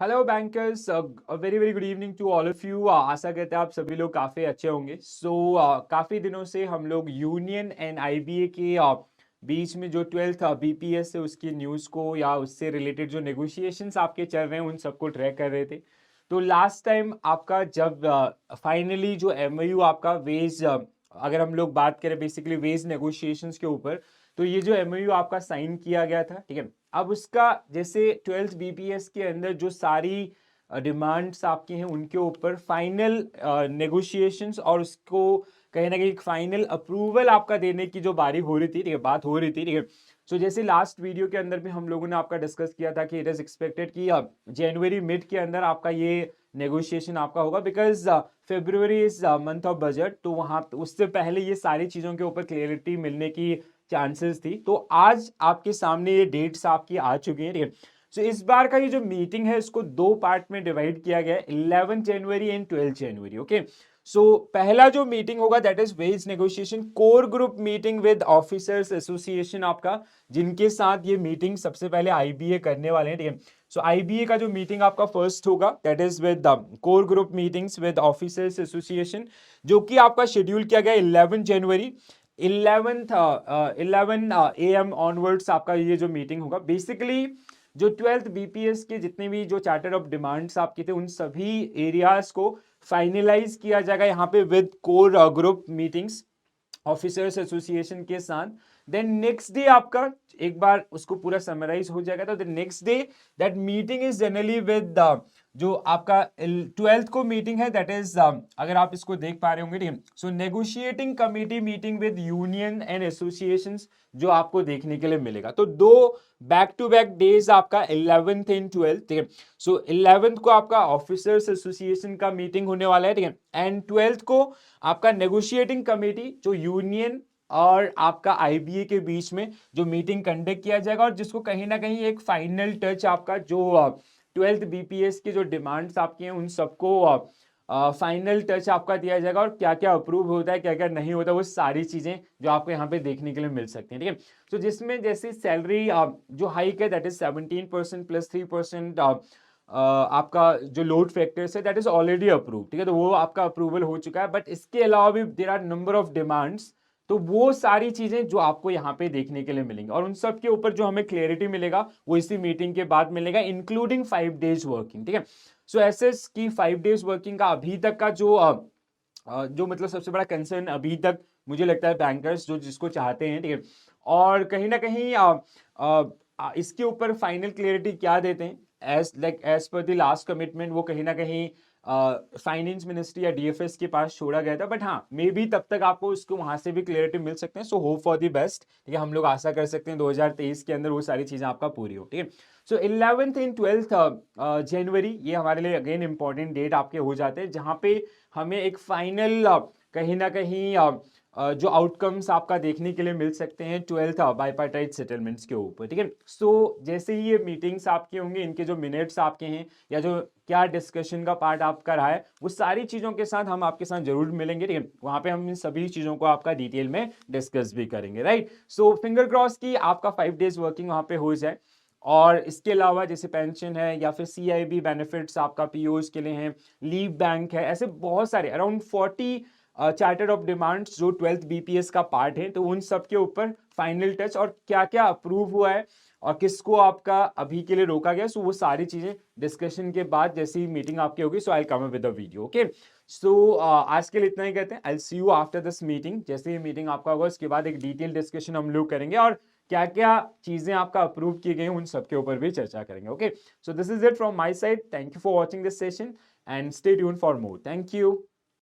Hello bankers, very very good evening to all of you. आशा करते हैं आप सभी लोग काफ़ी अच्छे होंगे। काफ़ी दिनों से हम लोग यूनियन एंड आईबीए के बीच में जो 12th बीपीएस है उसकी न्यूज़ को या उससे रिलेटेड जो नेगोशिएशंस आपके चल रहे हैं उन सबको ट्रैक कर रहे थे। तो लास्ट टाइम आपका जब फाइनली जो एमओयू आपका वेज, अगर हम लोग बात करें बेसिकली वेज नेगोशिएशंस के ऊपर, तो ये जो एमओयू आपका साइन किया गया था, ठीक है। अब उसका जैसे 12th बीपीएस के अंदर जो सारी डिमांड्स आपकी हैं उनके ऊपर फाइनल नेगोशिएशंस और उसको कहीं ना कहीं एक फाइनल अप्रूवल आपका देने की जो बारी हो रही थी, ठीक है, बात हो रही थी, ठीक है। सो जैसे लास्ट वीडियो के अंदर भी हम लोगों ने आपका डिस्कस किया था कि इट इज एक्सपेक्टेड कि जनवरी मिड के अंदर आपका ये नेगोशिएशन आपका होगा, because February is month of budget, तो वहां उससे पहले ये सारी चीजों के ऊपर क्लियरिटी मिलने की चांसेस थी। तो आज आपके सामने ये डेट्स आपकी आ चुकी हैं, ठीक है। सो इस बार का ये जो मीटिंग है इसको दो पार्ट में डिवाइड किया गया है, 11 जनवरी एंड 12 जनवरी, ओके। सो पहला जो मीटिंग होगा that is wage negotiation core group meeting with officers association आपका, जिनके साथ ये मीटिंग सबसे पहले आईबीए करने वाले हैं, ठीक है। सो आईबीए का जो मीटिंग आपका फर्स्ट होगा that is with core group meetings with officers association, जो कि आपका शेड्यूल किया गया 11 जनवरी। 11 AM ऑनवर्ड्स आपका ये जो मीटिंग होगा, बेसिकली जो 12th बीपीएस के जितने भी जो चार्टर ऑफ डिमांड्स आपके थे उन सभी एरियाज को फाइनलाइज किया जाएगा यहाँ पे with core group meetings officers association के साथ। देन नेक्स्ट डे आपका एक बार उसको पूरा समराइज हो जाएगा, तो next day that meeting is generally with जो आपका 12th को मीटिंग है दैट इज, अगर आप इसको देख पा रहे होंगे, ठीक है। So negotiating committee meeting with union and associations जो आपको देखने के लिए मिलेगा। तो दो बैक टू बैक डेज आपका 11th एंड 12th, ठीक है। सो 11th को आपका ऑफिसर्स एसोसिएशन का मीटिंग होने वाला है, ठीक है, एंड 12th को आपका नेगोशिएटिंग कमेटी जो यूनियन और आपका आईबीए के बीच में जो मीटिंग कंडक्ट किया जाएगा, और जिसको कहीं ना कहीं एक फाइनल टच आपका जो 12th बीपीएस की जो डिमांड्स आपकी हैं उन सबको फाइनल टच आपका दिया जाएगा, और क्या क्या अप्रूव होता है क्या क्या नहीं होता वो सारी चीजें जो आपको यहाँ पे देखने के लिए मिल सकती हैं, ठीक है। तो जिसमें जैसे सैलरी जो हाइक है दैट इज 17% प्लस 3% आपका जो लोड फैक्टर्स है दैट इज ऑलरेडी अप्रूव, ठीक है, तो वो आपका अप्रूवल हो चुका है। बट इसके अलावा भी there are number of demands, तो वो सारी चीजें जो आपको यहाँ पे देखने के लिए मिलेंगी, और उन सब के ऊपर जो हमें क्लियरिटी मिलेगा वो इसी मीटिंग के बाद मिलेगा, इंक्लूडिंग 5 days वर्किंग, ठीक है। सो एसएस की 5 days वर्किंग का अभी तक का जो मतलब सबसे बड़ा कंसर्न अभी तक मुझे लगता है बैंकर्स जो जिसको चाहते हैं, ठीक है। और कहीं ना कहीं इसके ऊपर फाइनल क्लियरिटी क्या देते हैं, as per the last commitment, वो कहीं ना कहीं फाइनेंस मिनिस्ट्री या डीएफएस के पास छोड़ा गया था। बट हाँ, मे बी तब तक आपको उसको वहां से भी क्लियरिटी मिल सकते हैं। So hope for the best, ठीक है। हम लोग आशा कर सकते हैं 2023 के अंदर वो सारी चीजें आपका पूरी हो, ठीक है। सो 11th एंड 12th जनवरी ये हमारे लिए अगेन इंपॉर्टेंट डेट आपके हो जाते हैं, जहां पे हमें एक फाइनल कहीं ना कहीं जो आउटकम्स आपका देखने के लिए मिल सकते हैं 12th बाइपार्टाइट सेटलमेंट्स के ऊपर, ठीक है। सो जैसे ही ये मीटिंग्स आपके होंगे, इनके जो मिनट्स आपके हैं या जो क्या डिस्कशन का पार्ट आपका रहा है वो सारी चीज़ों के साथ हम आपके साथ जरूर मिलेंगे, ठीक है। वहाँ पे हम इन सभी चीज़ों को आपका डिटेल में डिस्कस भी करेंगे, राइट। सो फिंगर क्रॉस की आपका 5 days वर्किंग वहाँ पे हो जाए। और इसके अलावा जैसे पेंशन है या फिर सीआईबी बेनिफिट्स आपका पीओज के लिए हैं, लीव बैंक है, ऐसे बहुत सारे अराउंड 40 चार्टर ऑफ डिमांड्स जो 12th बीपीएस का पार्ट है, तो उन सब के ऊपर फाइनल टच और क्या क्या अप्रूव हुआ है और किसको आपका अभी के लिए रोका गया, सो वो सारी चीजें डिस्कशन के बाद जैसी ही मीटिंग आपकी होगी, so I will come up with the video, okay. So आज के लिए इतना ही कहते हैं। I will see you after this meeting. जैसे ही मीटिंग आपका होगा उसके बाद एक डिटेल डिस्कशन हम लोग करेंगे और क्या क्या चीजें आपका अप्रूव की गई उन सब के ऊपर भी चर्चा करेंगे, okay. So this is it from my side. Thank you for watching this session and stay tuned for more. Thank you.